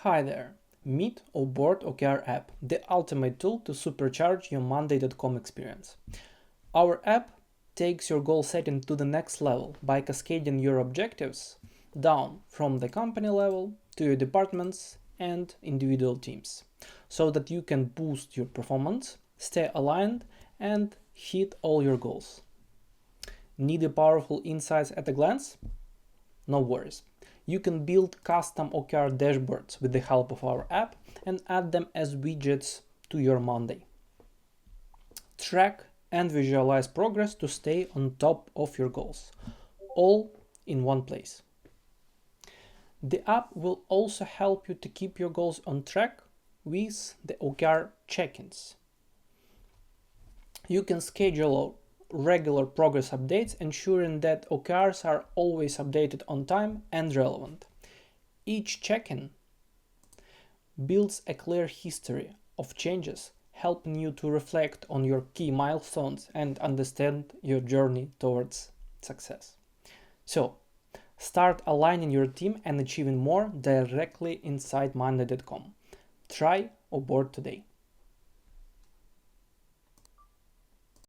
Hi there! Meet Oboard OKR app, the ultimate tool to supercharge your Monday.com experience. Our app takes your goal setting to the next level by cascading your objectives down from the company level to your departments and individual teams, so that you can boost your performance, stay aligned, and hit all your goals. Need a powerful insights at a glance? No worries. You can build custom OKR dashboards with the help of our app and add them as widgets to your Monday. Track and visualize progress to stay on top of your goals, all in one place. The app will also help you to keep your goals on track with the OKR check-ins. You can schedule regular progress updates, ensuring that OKRs are always updated on time and relevant. Each check-in builds a clear history of changes, helping you to reflect on your key milestones and understand your journey towards success. So, start aligning your team and achieving more directly inside Monday.com. Try Oboard today.